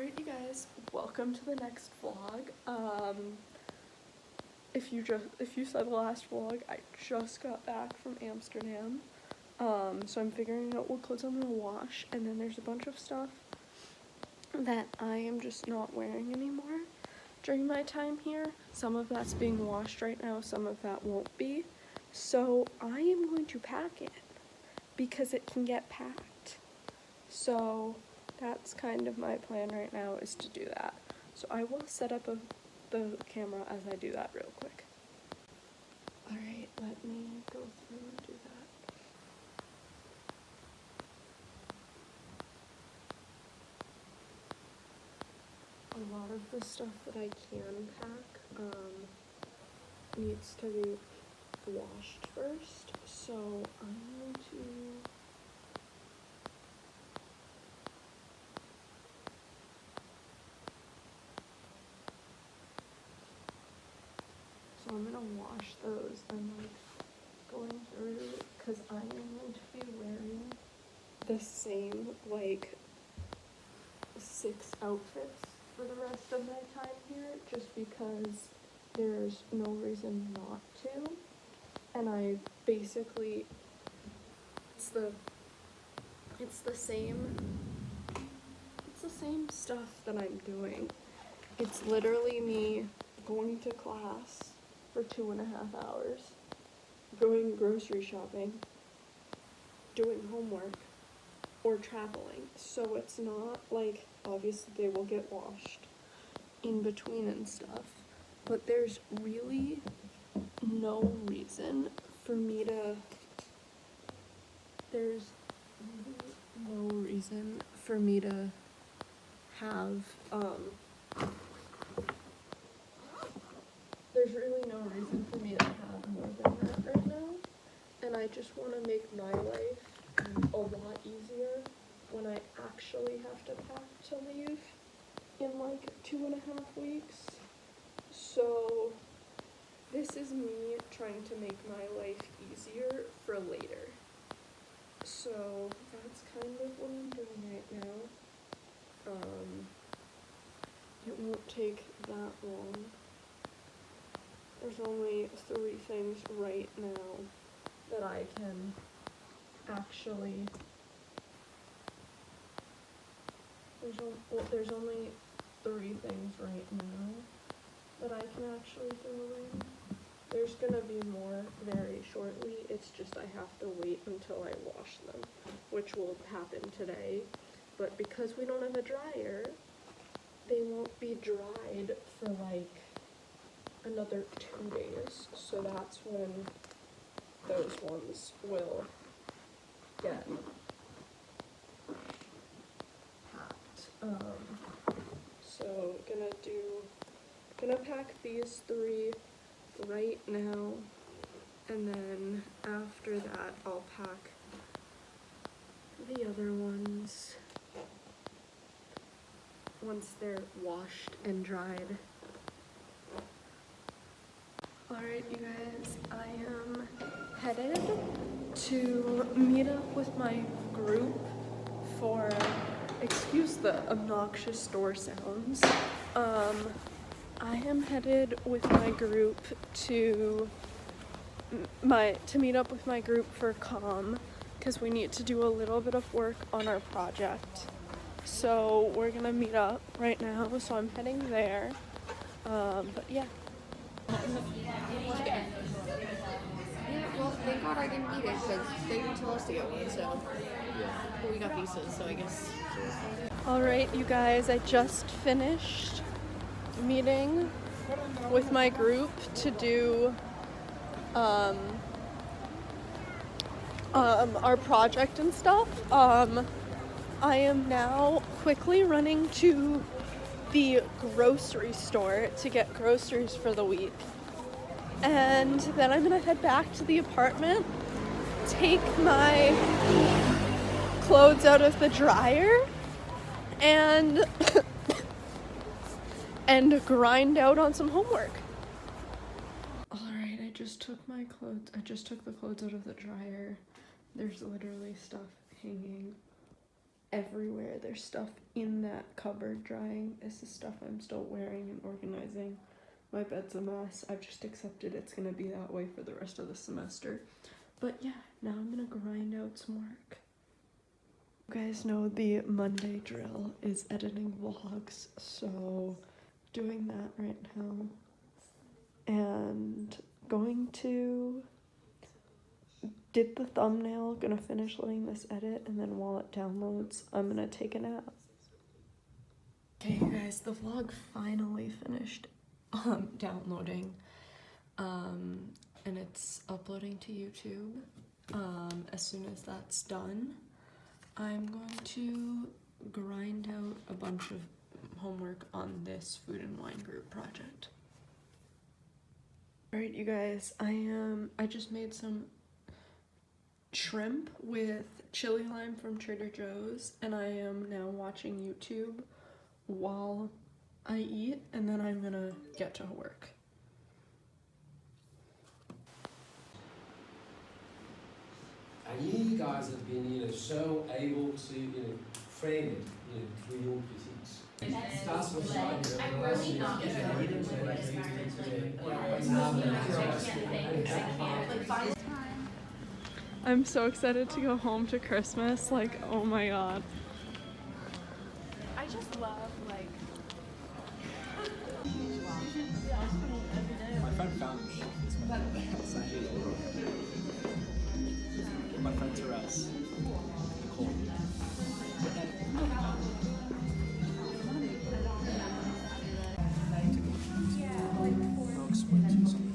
Alright you guys, welcome to the next vlog. If you saw the last vlog, I just got back from Amsterdam. So I'm figuring out what clothes I'm gonna wash, and then there's a bunch of stuff that I am just not wearing anymore during my time here. Some of that's being washed right now, some of that won't be. So I am going to pack it because it can get packed. So that's kind of my plan right now, is to do that. So I will set up the camera as I do that real quick. Alright, let me go through and do that. A lot of the stuff that I can pack needs to be washed first, so I'm going to wash those. I'm going through, because I am going to be wearing the same 6 outfits for the rest of my time here, just because there's no reason not to. And I basically, it's the same stuff that I'm doing. It's literally me going to class for 2.5 hours, going grocery shopping, doing homework, or traveling. So it's not like, obviously they will get washed in between and stuff, but there's really no reason for me to, have, there's really no reason for me to have more than that right now, and I just want to make my life a lot easier when I actually have to pack to leave in 2.5 weeks. So this is me trying to make my life easier for later. So that's kind of what I'm doing right now. It won't take that long. There's only 3 things right now that I can actually, there's only 3 things right now that I can actually throw away. There's gonna be more very shortly, it's just I have to wait until I wash them, which will happen today. But because we don't have a dryer, they won't be dried for another 2 days. So that's when those ones will get packed. So gonna pack these 3 right now, and then after that I'll pack the other ones once they're washed and dried. Alright you guys, I am headed to meet up with my group for, excuse the obnoxious door sounds, I am headed with my group to meet up with my group for comm, because we need to do a little bit of work on our project. So we're gonna meet up right now, so I'm heading there. But yeah. Yeah, well, thank God I didn't need it, because they didn't tell us to get one, so but we got visas, so I guess. Alright you guys, I just finished meeting with my group to do our project and stuff. I am now quickly running to the grocery store to get groceries for the week, and then I'm gonna head back to the apartment, take my clothes out of the dryer, and and grind out on some homework. Alright, I just took the clothes out of the dryer. There's literally stuff hanging everywhere. There's stuff in that cupboard drying. This is stuff I'm still wearing and organizing. My bed's a mess. I've just accepted it's gonna be that way for the rest of the semester. But yeah, now I'm gonna grind out some work. You guys know the Monday drill is editing vlogs, so doing that right now. And going to did the thumbnail, gonna finish letting this edit, and then while it downloads, I'm gonna take a nap. Okay, you guys, the vlog finally finished downloading, and it's uploading to YouTube. As soon as that's done, I'm going to grind out a bunch of homework on this food and wine group project. Alright, you guys, I just made some shrimp with chili lime from Trader Joe's, and I am now watching YouTube while I eat, and then I'm gonna get to work. And you guys have been, so able to, frame it, through your critiques. That's what's like. I'm really not good at reading with I'm so excited to go home to Christmas, like, oh my god. I just love, like... My friend found me. My friend Therese. Nicole. I'll explain to you something.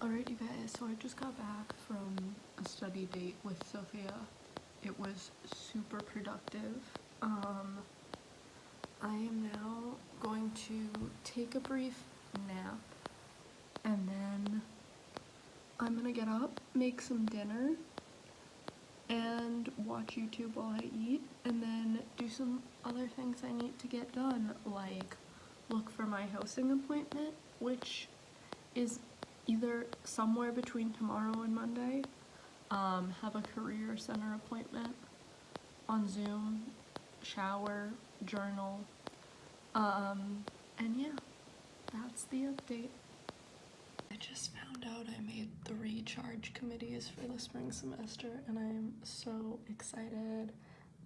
Alright, you guys, so I just got back from a study date with Sophia. It was super productive. I am now going to take a brief nap, and then I'm gonna get up, make some dinner, and watch YouTube while I eat, and then do some other things I need to get done, like look for my housing appointment, which is either somewhere between tomorrow and Monday, have a career center appointment on Zoom, shower, journal, and yeah, that's the update. I just found out I made 3 charge committees for the spring semester, and I'm so excited.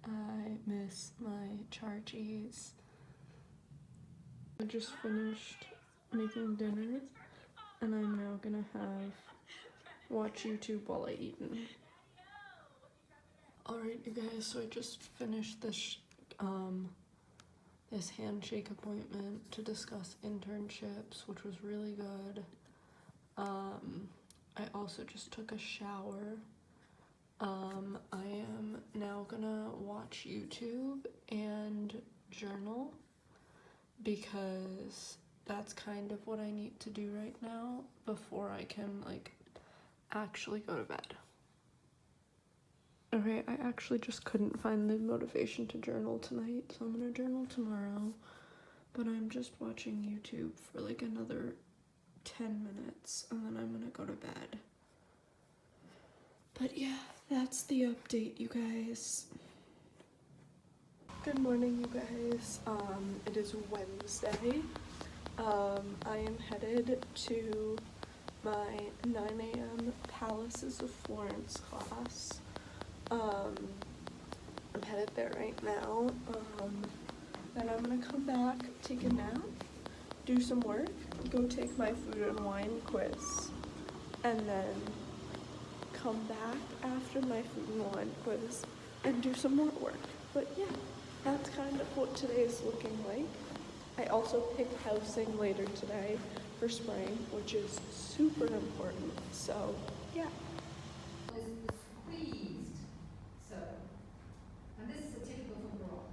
I miss my chargies. I just finished making dinner, and I'm now gonna watch YouTube while I eat. Alright, you guys, so I just finished this this handshake appointment to discuss internships, which was really good. I also just took a shower. I am now gonna watch YouTube and journal, because that's kind of what I need to do right now before I can, like, actually go to bed. Okay, I actually just couldn't find the motivation to journal tonight, so I'm gonna journal tomorrow, but I'm just watching YouTube for like another 10 minutes, and then I'm gonna go to bed. But yeah, that's the update, you guys. Good morning, you guys. It is Wednesday. I am headed to my 9 a.m. Palaces of Florence class. I'm headed there right now. Then I'm gonna come back, take a nap, do some work, go take my food and wine quiz, and then come back after my food and wine quiz and do some more work. But yeah, that's kind of what today is looking like. I also picked housing later today for spring, which is super important. So yeah. Is squeezed. So, and this is a typical Baroque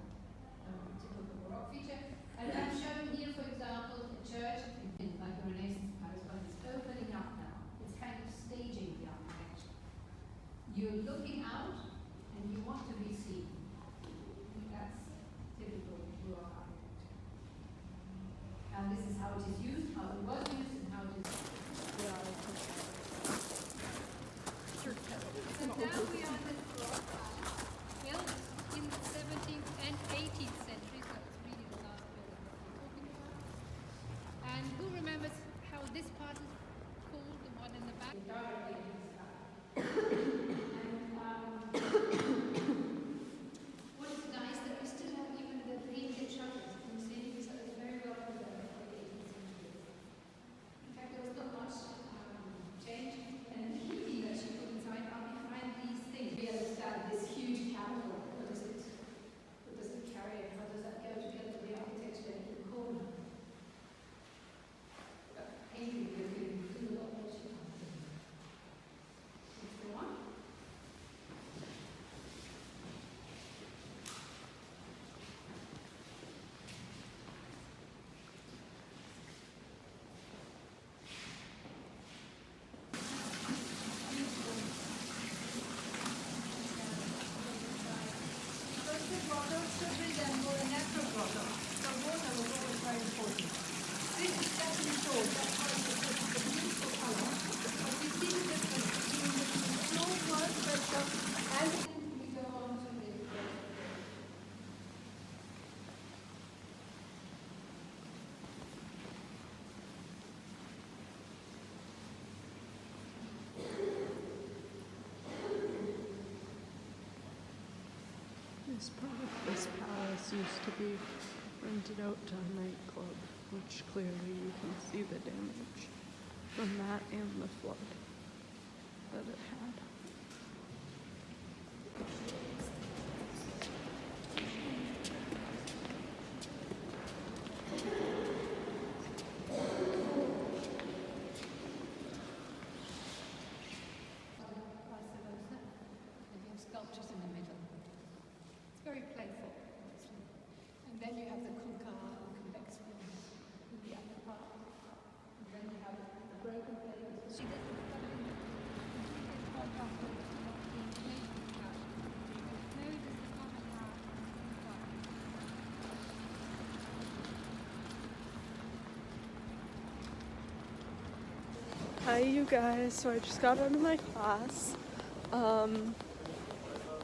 feature. And I'm showing here, for example, a church, like the Renaissance Paris, but it's opening up now. It's kind of staging the architecture. You're looking out, and you want to be seen. That's typical Baroque architecture. And this is how it is used, how it was used, and how it is. And now we are in the Baroque built in the 17th and 18th century, so it's really the last building that we're talking about. And who remembers how this part is called, the one in the back? What is nice that we still have even the green shutters, you see, so it's very well preserved for the 18th century. In fact, there was not much change, and the heating that she put inside are behind these things. We understand this huge capital. What does it carry? How does that go together with the architecture in the corner? Painting, we can do a lot more. Let's go on. Those grottos should resemble a natural grotto, so water was always very important. This is definitely gold, that's why it's a beautiful color. But we see the difference between the floor was better and We go on to the This part of this palace used to be rented out to a nightclub, which clearly you can see the damage from that and the flood that it had. vice versa. And you have sculptures in the middle. It's very playful, obviously. And then you have the convex forms in the upper part. And then you have the broken plates. She doesn't quite after not being made in the house. No, this is not a house. Hi you guys, so I just got out of my class.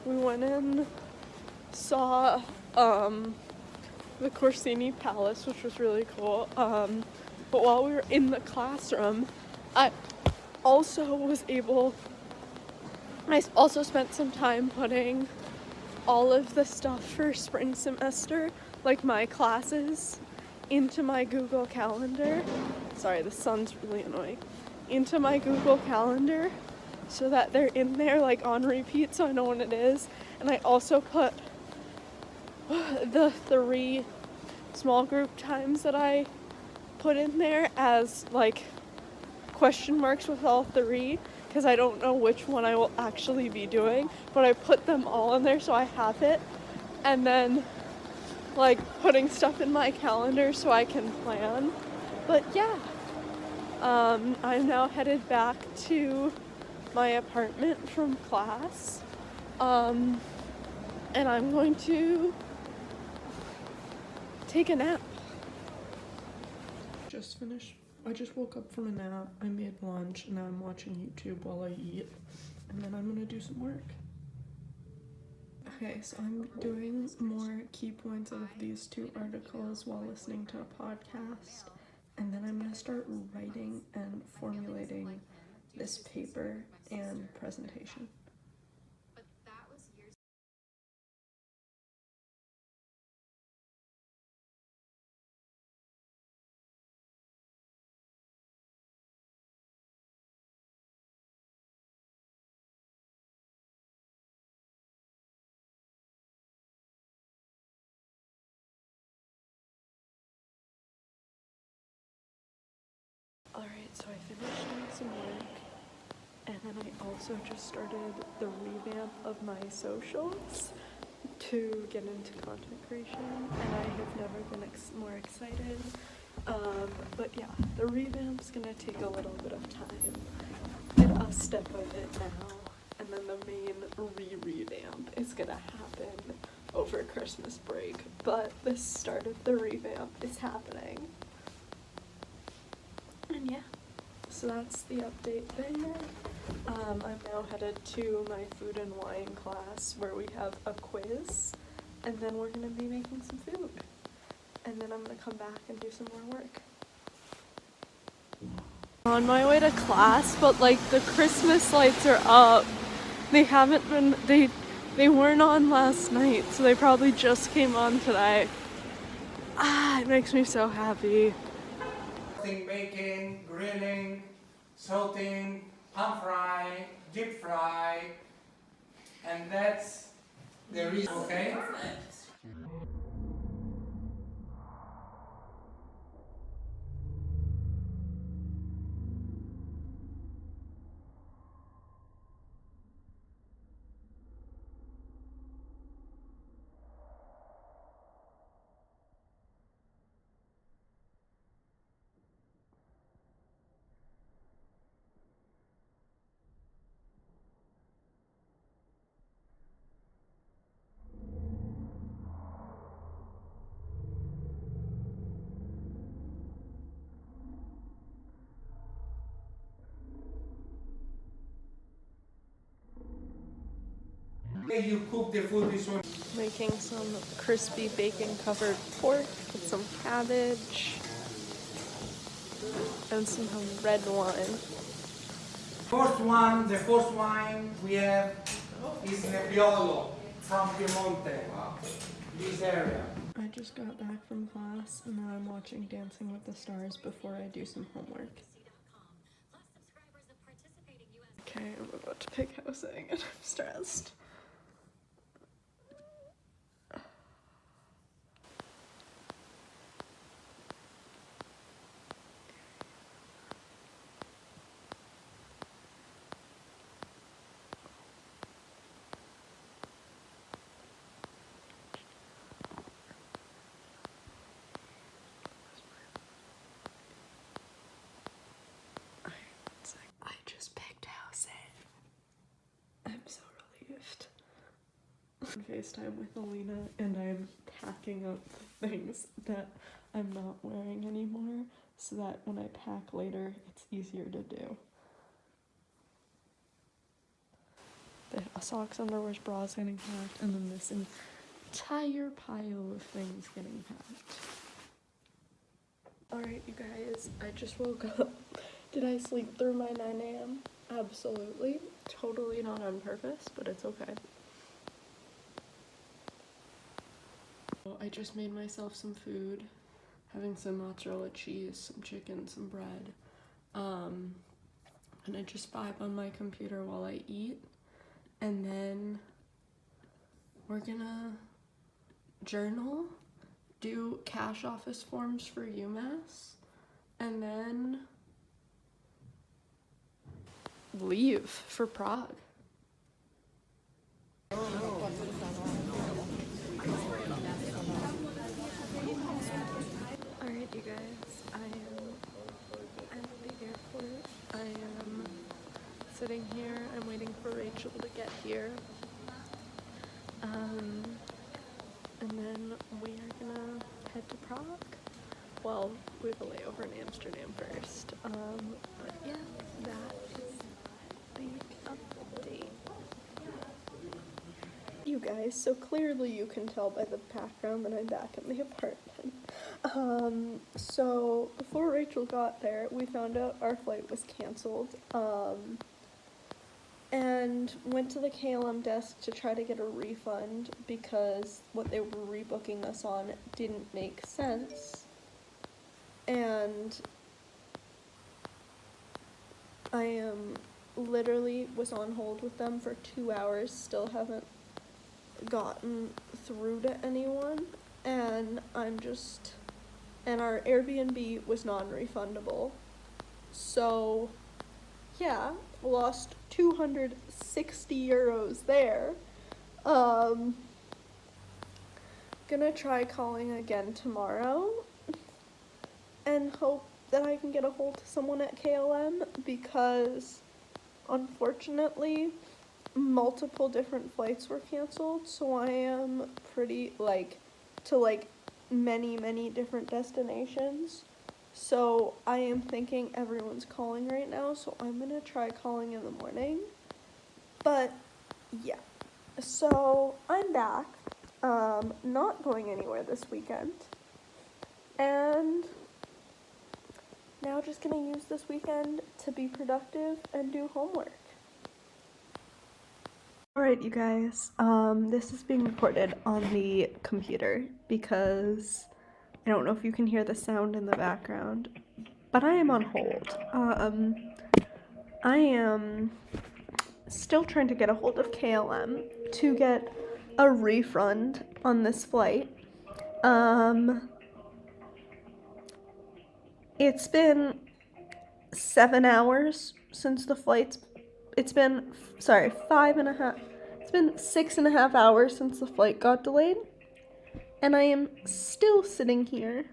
We went and saw the Corsini Palace, which was really cool. But while we were in the classroom, I also spent some time putting all of the stuff for spring semester, like my classes, into my Google Calendar. Sorry, the sun's really annoying. Into my Google Calendar so that they're in there like on repeat so I know when it is. And I also put the 3 small group times that I put in there as like question marks with all 3 because I don't know which one I will actually be doing, but I put them all in there so I have it. And then like putting stuff in my calendar so I can plan. But yeah, I'm now headed back to my apartment from class, and I'm going to take a nap. I just woke up from a nap, I made lunch, and now I'm watching YouTube while I eat, and then I'm gonna do some work. Okay, so I'm doing more key points of these 2 articles while listening to a podcast, and then I'm gonna start writing and formulating this paper and presentation. so I finished doing some work, and then I also just started the revamp of my socials to get into content creation, and I have never been more excited. But yeah, the revamp's gonna take a little bit of time. Get a step of it now, and then the main revamp is gonna happen over Christmas break. But the start of the revamp is happening. And yeah, so that's the update there. I'm now headed to my food and wine class where we have a quiz, and then we're gonna be making some food. And then I'm gonna come back and do some more work. On my way to class, but like the Christmas lights are up. They haven't been, they weren't on last night, so they probably just came on today. It makes me so happy. Baking, grilling, salting, pan fry, deep fry, and that's the reason, okay? You cook the food this way. Making some crispy bacon covered pork with some cabbage and some red wine. The first wine we have is Nebbiolo from Piemonte, this area. I just got back from class and now I'm watching Dancing with the Stars before I do some homework. Okay, I'm about to pick housing and I'm stressed. I just picked housing. I'm so relieved. On FaceTime with Alina and I'm packing up things that I'm not wearing anymore so that when I pack later it's easier to do. The socks, underwear, bras getting packed, and then this entire pile of things getting packed. Alright, you guys, I just woke up. Did I sleep through my 9 a.m.? Absolutely. Totally not on purpose, but it's okay. I just made myself some food, having some mozzarella cheese, some chicken, some bread, and I just vibe on my computer while I eat, and then we're gonna journal, do cash office forms for UMass, and then leave for Prague. Alright, you guys, I am at the airport. I am sitting here. I'm waiting for Rachel to get here. And then we are gonna head to Prague. Well, we have a layover in Amsterdam first. But yeah, that is the update. You guys, so clearly you can tell by the background that I'm back in the apartment. So before Rachel got there, we found out our flight was canceled. And went to the KLM desk to try to get a refund because what they were rebooking us on didn't make sense. And I literally was on hold with them for 2 hours, still haven't gotten through to anyone, and our Airbnb was non-refundable. So yeah, lost 260 euros there. Gonna try calling again tomorrow and hope that I can get a hold of someone at KLM, because unfortunately multiple different flights were canceled, so I am pretty to many different destinations. So I am thinking everyone's calling right now, so I'm gonna try calling in the morning. But yeah, so I'm back, not going anywhere this weekend, and now just gonna use this weekend to be productive and do homework. Alright, you guys, this is being recorded on the computer because I don't know if you can hear the sound in the background, but I am on hold. I am still trying to get a hold of KLM to get a refund on this flight. It's been 7 hours since the flight's, it's been 5.5, it's been 6.5 hours since the flight got delayed, and I am still sitting here,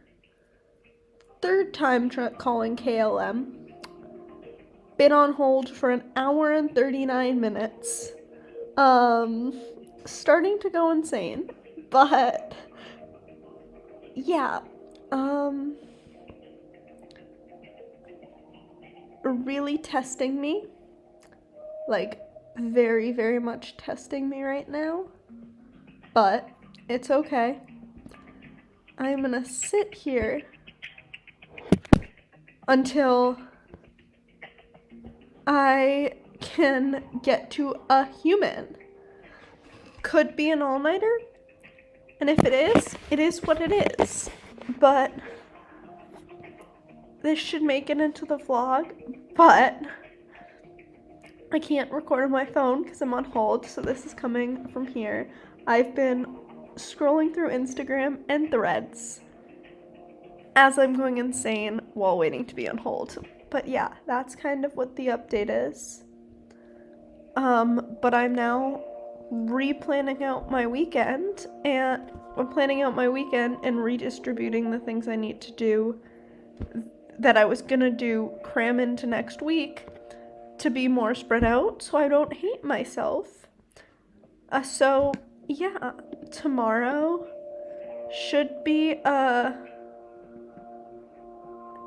third time calling KLM, been on hold for 1 hour and 39 minutes, starting to go insane, but yeah, really testing me, like very much testing me right now, but it's okay. I'm gonna sit here until I can get to a human. Could be an all-nighter, and if it is what it is, but this should make it into the vlog, but I can't record on my phone because I'm on hold, so this is coming from here. I've been scrolling through Instagram and Threads as I'm going insane while waiting to be on hold. But yeah, that's kind of what the update is. But I'm now replanning out my weekend, and I'm planning out my weekend and redistributing the things I need to do that I was gonna do cram into next week to be more spread out so I don't hate myself. So yeah, tomorrow should be a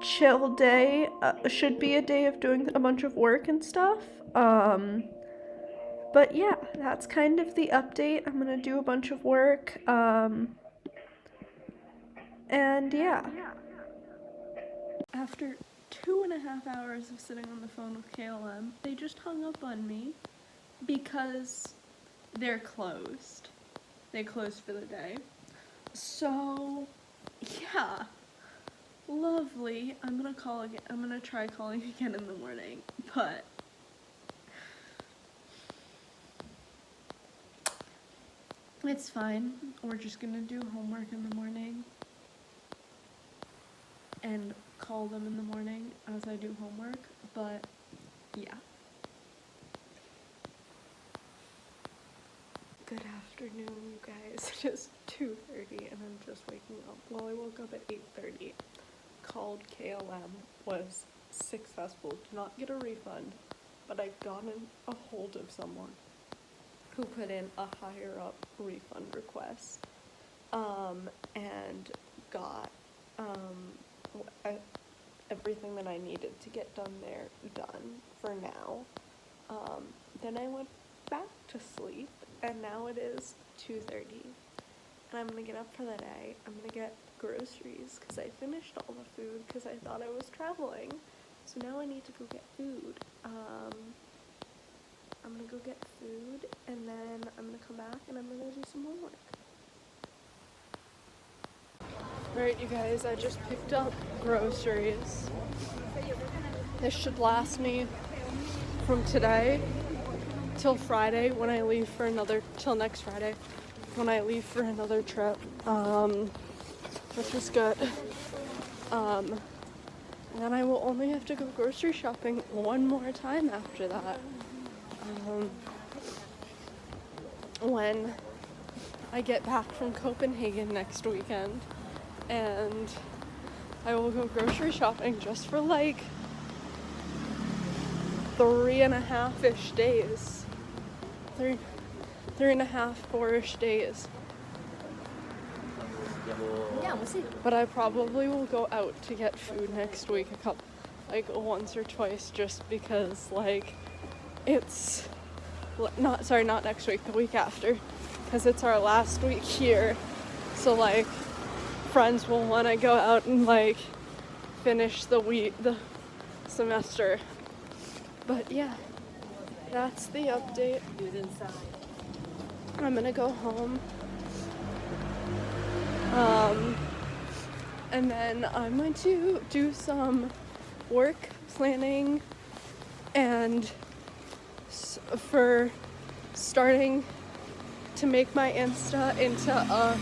chill day, should be a day of doing a bunch of work and stuff. But yeah, that's kind of the update. I'm gonna do a bunch of work, and yeah. After 2.5 hours of sitting on the phone with KLM, they just hung up on me because they're closed. They closed for the day. So, yeah. Lovely. I'm gonna call again. I'm gonna try calling again in the morning, but it's fine. We're just gonna do homework in the morning and call them in the morning as I do homework, but yeah. Good afternoon, you guys. It is 2:30 and I'm just waking up. Well, I woke up at 8:30. Called KLM, was successful, did not get a refund, but I've gotten a hold of someone who put in a higher up refund request, and got everything that I needed to get done there done for now. Then I went back to sleep, and now it is 2:30, and I'm gonna get up for the day. I'm gonna get groceries because I finished all the food because I thought I was traveling, so now I need to go get food. I'm gonna go get food, and then I'm gonna come back and I'm gonna do some homework. Alright, you guys, I just picked up groceries. This should last me from today till Friday when I leave for till next Friday when I leave for another trip, which is good. And then I will only have to go grocery shopping one more time after that. When I get back from Copenhagen next weekend. And I will go grocery shopping just for like 3.5-ish days. 3.5, 4-ish days. Yeah, we'll see. But I probably will go out to get food next week once or twice, just because like it's not next week, the week after, because it's our last week here. So like friends will want to go out and like finish the semester. But yeah, that's the update. I'm gonna go home. And then I'm going to do some work planning and for starting to make my Insta into a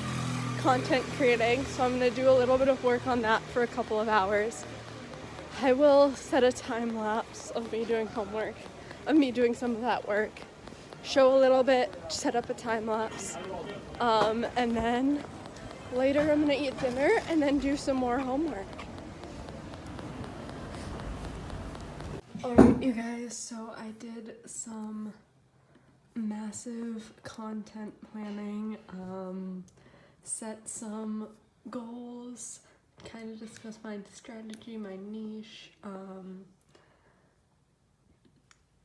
content creating. So I'm going to do a little bit of work on that for a couple of hours. I will set a time lapse of me doing homework, of me doing some of that work, show a little bit, set up a time lapse, and then later I'm gonna eat dinner and then do some more homework. Alright, you guys, so I did some massive content planning, set some goals, kind of discuss my strategy, my niche,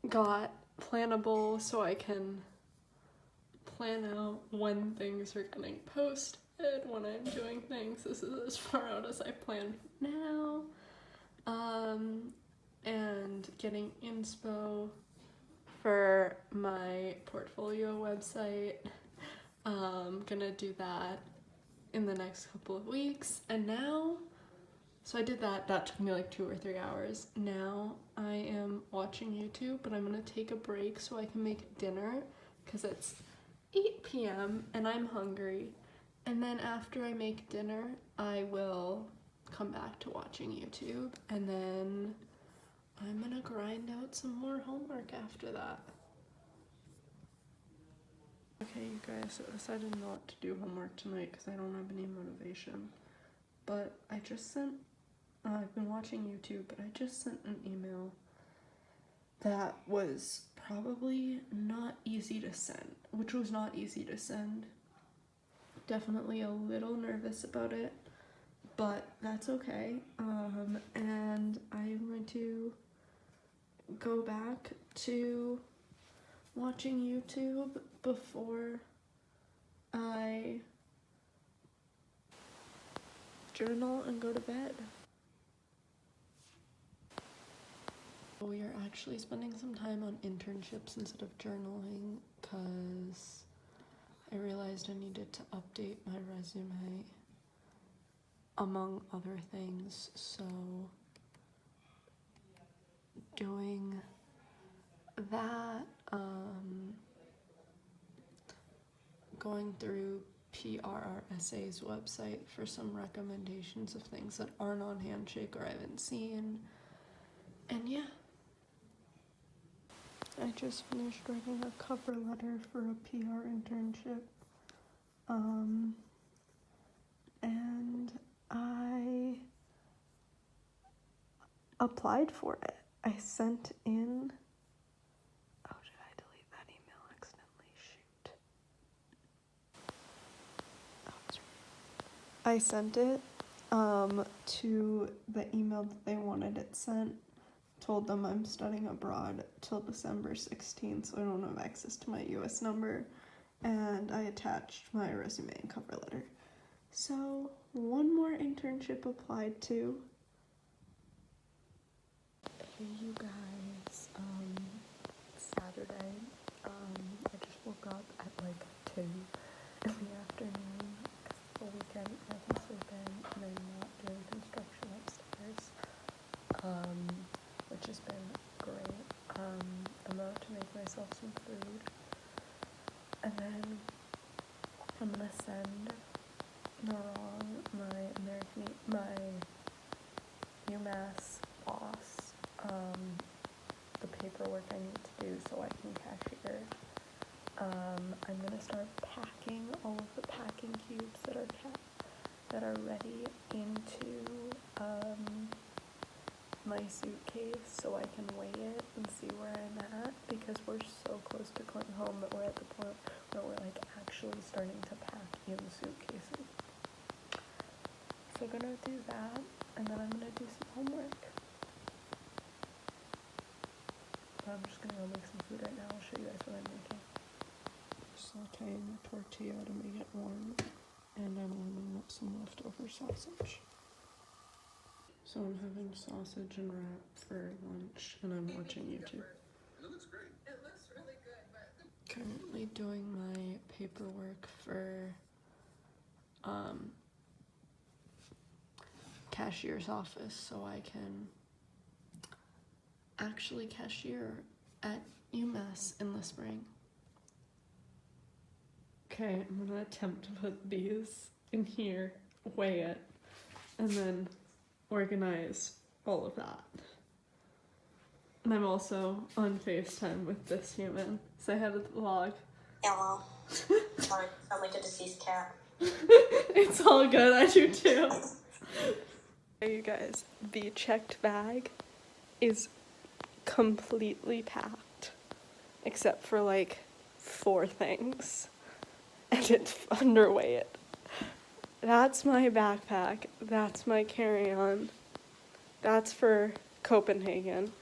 got Plannable so I can plan out when things are getting posted, when I'm doing things. This is as far out as I plan now. And getting inspo for my portfolio website. Gonna do that in the next couple of weeks. And now, so I did that took me like 2 or 3 hours. Now I am watching YouTube, but I'm gonna take a break so I can make dinner, because it's 8 p.m. and I'm hungry. And then after I make dinner, I will come back to watching YouTube, and then I'm gonna grind out some more homework after that. Okay, you guys, I decided not to do homework tonight because I don't have any motivation. But I've been watching YouTube, but I just sent an email that was probably not easy to send, Definitely a little nervous about it, but that's okay. And I'm going to go back to watching YouTube before I journal and go to bed. We are actually spending some time on internships instead of journaling, because I realized I needed to update my resume, among other things, so doing that, going through PRRSA's website for some recommendations of things that aren't on Handshake or I haven't seen, and yeah. I just finished writing a cover letter for a PR internship, and I applied for it. I sent in, oh, did I delete that email accidentally? Shoot. Oh, it's right. I sent it to the email that they wanted it sent. Told them I'm studying abroad till December 16th, so I don't have access to my US number, and I attached my resume and cover letter. So, one more internship applied to. Hey you guys, Saturday, I just woke up at like 2 in the afternoon, because the weekend I've been sleeping and I'm not doing construction upstairs, which has been great. I'm about to make myself some food, and then I'm gonna send Narang my UMass boss the paperwork I need to do so I can cashier. I'm gonna start packing all of the packing cubes that are ready into my suitcase so I can weigh it and see where I'm at, because we're so close to going home that we're at the point where we're like actually starting to pack in suitcases. So I'm gonna do that, and then I'm gonna do some homework. I'm just gonna go make some food right now. I'll show you guys what I'm making. Sauteing a tortilla to make it warm, and I'm warming up some leftover sausage. So I'm having sausage and wrap for lunch, and I'm watching YouTube. It looks great. It looks really good, but Currently doing my paperwork for cashier's office so I can actually cashier at UMass in the spring. Okay, I'm gonna attempt to put these in here, weigh it, and then organize all of that. And I'm also on FaceTime with this human. Say hi to the vlog. Hello. Sorry, sound like a deceased cat. It's all good, I do too. Hey you guys, the checked bag is completely packed, except for like 4 things, and it's underweight. That's my backpack, that's my carry-on, that's for Copenhagen.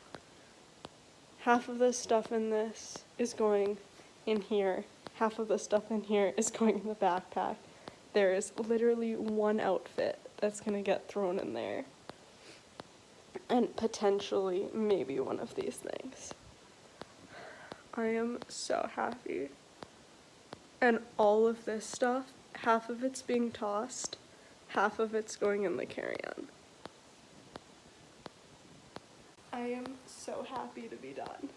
Half of the stuff in this is going in here, half of the stuff in here is going in the backpack. There is literally 1 outfit that's gonna get thrown in there. And potentially maybe one of these things. I am so happy. And all of this stuff, half of it's being tossed, half of it's going in the carry-on. I am so happy to be done.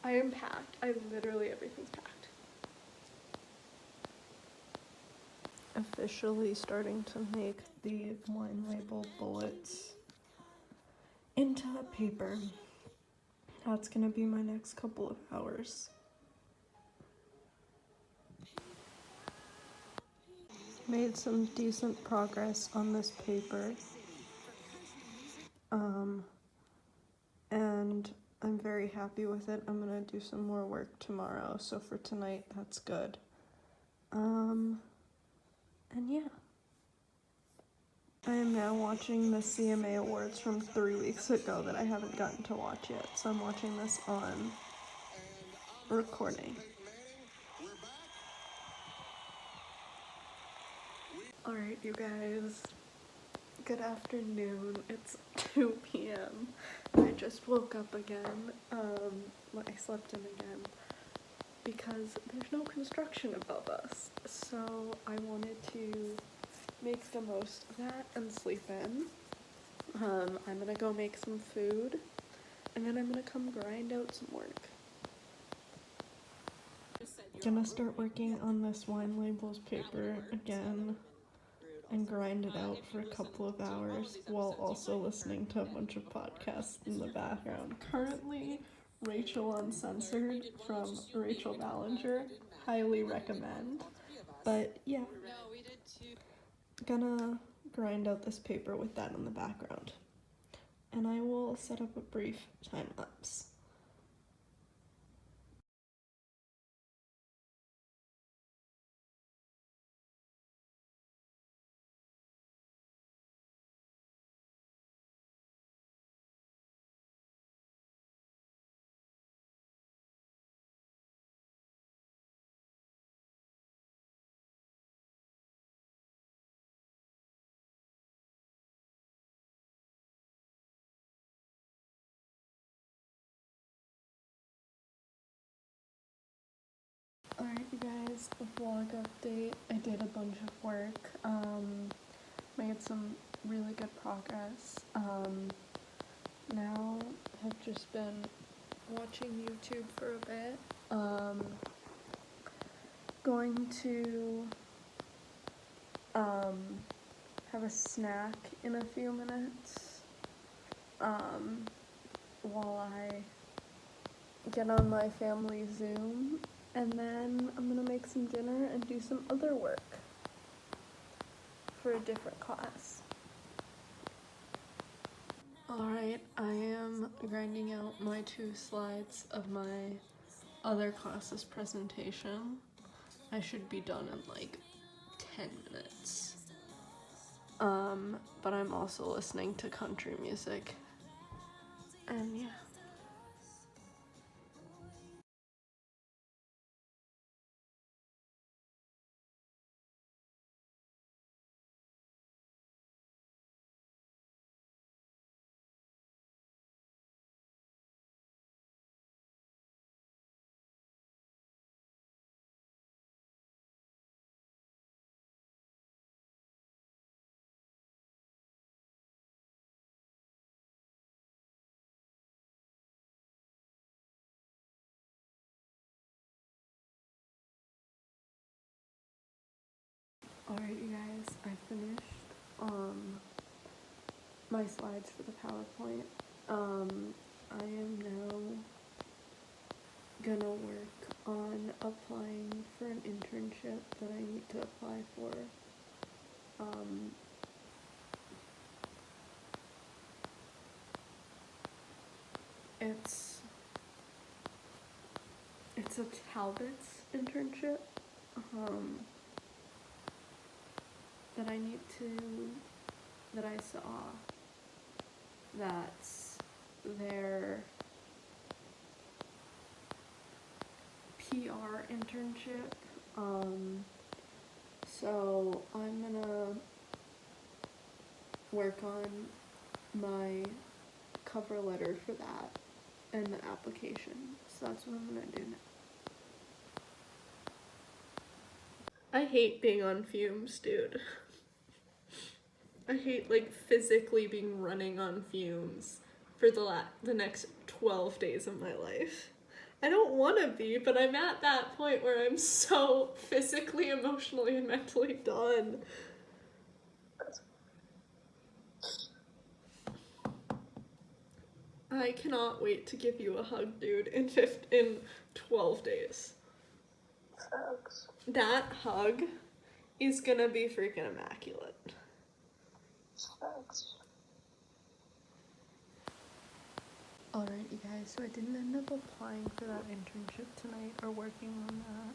I am packed. Literally everything's packed. Officially starting to make the wine label bullets into paper. That's gonna be my next couple of hours. Made some decent progress on this paper. And I'm very happy with it. I'm gonna do some more work tomorrow, so for tonight, that's good. And yeah. I am now watching the CMA Awards from 3 weeks ago that I haven't gotten to watch yet, so I'm watching this on recording. Alright, you guys. Good afternoon. It's 2 p.m. I just woke up again. I slept in again because there's no construction above us. So I wanted to make the most of that and sleep in. I'm gonna go make some food, and then I'm gonna come grind out some work. Gonna start working on this wine labels paper again and grind it out for a couple of hours while also listening to a bunch of podcasts in the background. Currently, Rachel Uncensored from Rachel Ballinger, highly recommend. But yeah, gonna grind out this paper with that in the background. And I will set up a brief time lapse. Alright you guys, a vlog update. I did a bunch of work, made some really good progress. Now have just been watching YouTube for a bit. Going to have a snack in a few minutes. while I get on my family Zoom, and then I'm gonna make some dinner and do some other work for a different class. Alright, I am grinding out my 2 slides of my other class's presentation. I should be done in like 10 minutes. But I'm also listening to country music. And yeah. Alright, you guys, I finished my slides for the PowerPoint. I am now gonna work on applying for an internship that I need to apply for. It's a Talbot's internship, that I saw, that's their PR internship, so I'm gonna work on my cover letter for that and the application, so that's what I'm gonna do now. I hate being on fumes, dude. I hate, like, physically being running on fumes for the next 12 days of my life. I don't want to be, but I'm at that point where I'm so physically, emotionally, and mentally done. I cannot wait to give you a hug, dude, in 12 days. Thanks. That hug is gonna be freaking immaculate. Thanks. Alright, you guys, so I didn't end up applying for that internship tonight or working on that.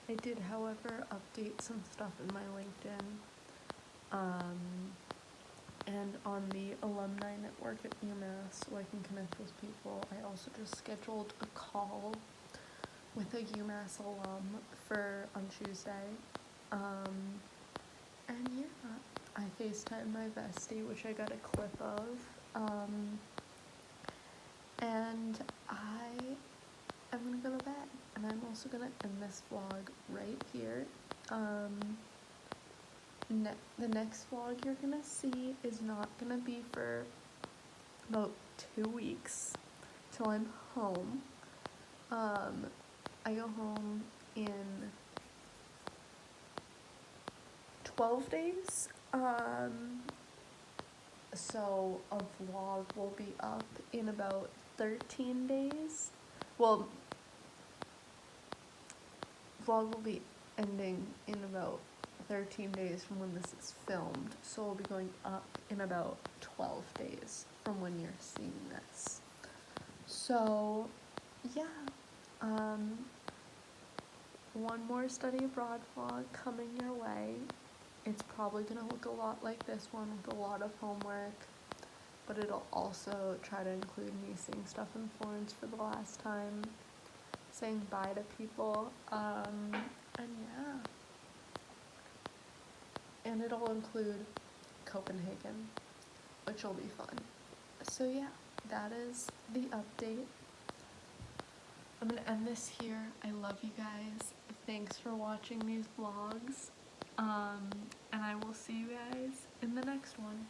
I did, however, update some stuff in my LinkedIn. And on the alumni network at UMass, so I can connect with people, I also just scheduled a call with a UMass alum on Tuesday. And yeah, I FaceTimed my bestie, which I got a clip of. And I'm gonna go to bed, and I'm also gonna end this vlog right here. The next vlog you're gonna see is not gonna be for about 2 weeks till I'm home. I go home in 12 days. So a vlog will be up in about 13 days. Well, vlog will be ending in about 13 days from when this is filmed, so it'll be going up in about 12 days from when you're seeing this. So, yeah, one more study abroad vlog coming your way. It's probably gonna look a lot like this one with a lot of homework, but it'll also try to include me seeing stuff in Florence for the last time, saying bye to people, and yeah. And it'll include Copenhagen, which will be fun. So yeah, that is the update. I'm gonna end this here. I love you guys. Thanks for watching these vlogs. And I will see you guys in the next one.